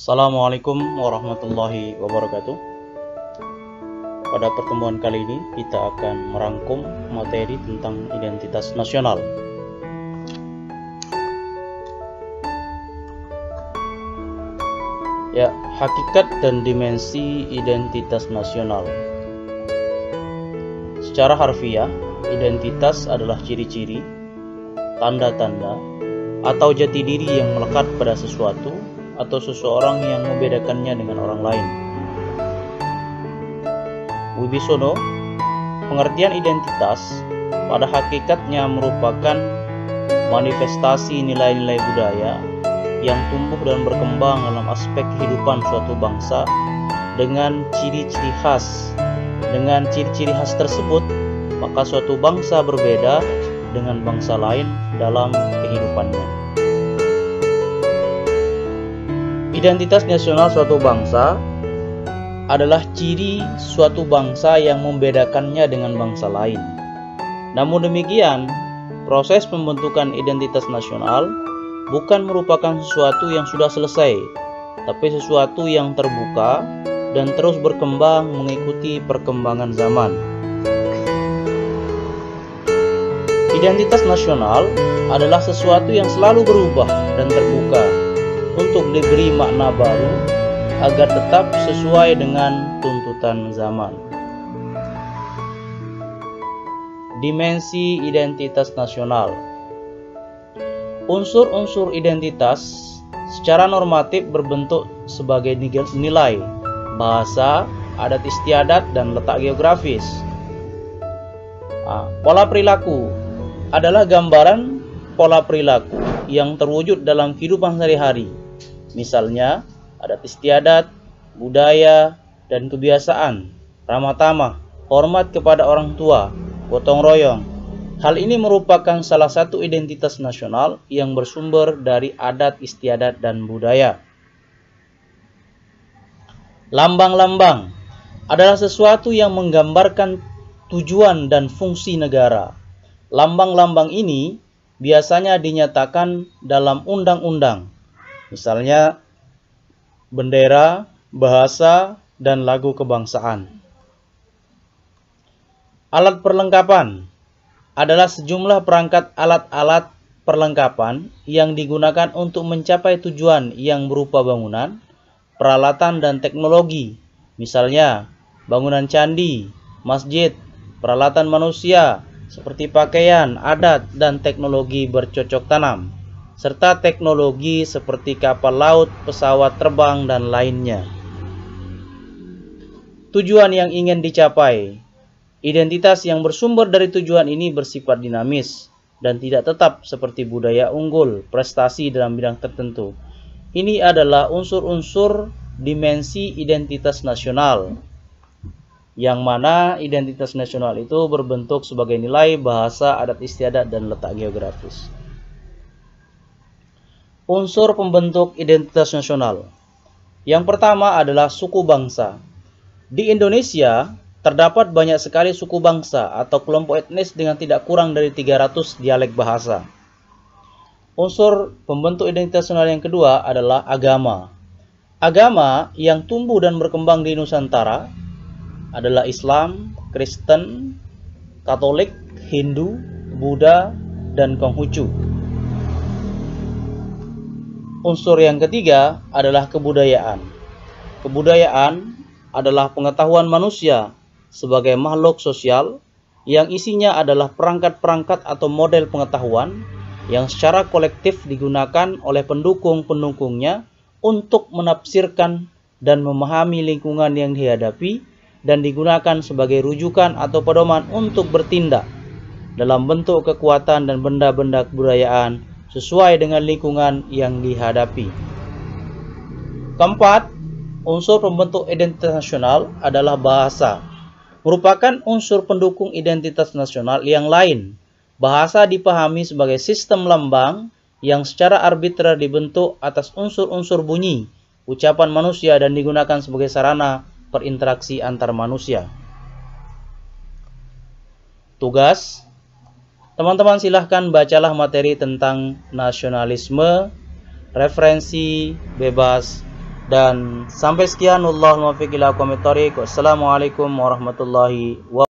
Assalamualaikum warahmatullahi wabarakatuh. Pada pertemuan kali ini kita akan merangkum materi tentang identitas nasional. Ya, hakikat dan dimensi identitas nasional. Secara harfiah, identitas adalah ciri-ciri, tanda-tanda, atau jati diri yang melekat pada sesuatu atau seseorang yang membedakannya dengan orang lain. Wibisono, pengertian identitas pada hakikatnya merupakan manifestasi nilai-nilai budaya yang tumbuh dan berkembang dalam aspek kehidupan suatu bangsa dengan ciri-ciri khas. Dengan ciri-ciri khas tersebut, maka suatu bangsa berbeda dengan bangsa lain dalam kehidupannya. Identitas nasional suatu bangsa adalah ciri suatu bangsa yang membedakannya dengan bangsa lain. Namun demikian, proses pembentukan identitas nasional bukan merupakan sesuatu yang sudah selesai, tapi sesuatu yang terbuka dan terus berkembang mengikuti perkembangan zaman. Identitas nasional adalah sesuatu yang selalu berubah dan terbuka untuk diberi makna baru agar tetap sesuai dengan tuntutan zaman. Dimensi identitas nasional. Unsur-unsur identitas secara normatif berbentuk sebagai nilai, bahasa, adat istiadat, dan letak geografis. Pola perilaku adalah gambaran pola perilaku yang terwujud dalam kehidupan sehari-hari. Misalnya, adat istiadat, budaya, dan kebiasaan, ramah tamah, hormat kepada orang tua, gotong royong. Hal ini merupakan salah satu identitas nasional yang bersumber dari adat istiadat dan budaya. Lambang-lambang adalah sesuatu yang menggambarkan tujuan dan fungsi negara. Lambang-lambang ini biasanya dinyatakan dalam undang-undang. Misalnya, bendera, bahasa, dan lagu kebangsaan. Alat perlengkapan adalah sejumlah perangkat alat-alat perlengkapan yang digunakan untuk mencapai tujuan yang berupa bangunan, peralatan, dan teknologi. Misalnya, bangunan candi, masjid, peralatan manusia, seperti pakaian, adat, dan teknologi bercocok tanam, serta teknologi seperti kapal laut, pesawat terbang, dan lainnya. Tujuan yang ingin dicapai. Identitas yang bersumber dari tujuan ini bersifat dinamis dan tidak tetap seperti budaya unggul, prestasi dalam bidang tertentu. Ini adalah unsur-unsur dimensi identitas nasional, yang mana identitas nasional itu berbentuk sebagai nilai, bahasa, adat istiadat, dan letak geografis. Unsur pembentuk identitas nasional. Yang pertama adalah suku bangsa. Di Indonesia, terdapat banyak sekali suku bangsa atau kelompok etnis dengan tidak kurang dari 300 dialek bahasa. Unsur pembentuk identitas nasional yang kedua adalah agama. Agama yang tumbuh dan berkembang di Nusantara adalah Islam, Kristen, Katolik, Hindu, Buddha, dan Konghucu. Unsur yang ketiga adalah kebudayaan. Kebudayaan adalah pengetahuan manusia sebagai makhluk sosial yang isinya adalah perangkat-perangkat atau model pengetahuan yang secara kolektif digunakan oleh pendukung-pendukungnya untuk menafsirkan dan memahami lingkungan yang dihadapi dan digunakan sebagai rujukan atau pedoman untuk bertindak dalam bentuk kekuatan dan benda-benda kebudayaan sesuai dengan lingkungan yang dihadapi. Keempat, unsur pembentuk identitas nasional adalah bahasa. Merupakan unsur pendukung identitas nasional yang lain. Bahasa dipahami sebagai sistem lambang yang secara arbitrer dibentuk atas unsur-unsur bunyi, ucapan manusia dan digunakan sebagai sarana berinteraksi antar manusia. Tugas. Teman-teman silahkan bacalah materi tentang nasionalisme, referensi bebas, Dan sampai sekian, wallahul muwaffiq ila aqwamit thoriq. Wassalamualaikum warahmatullahi wabarakatuh.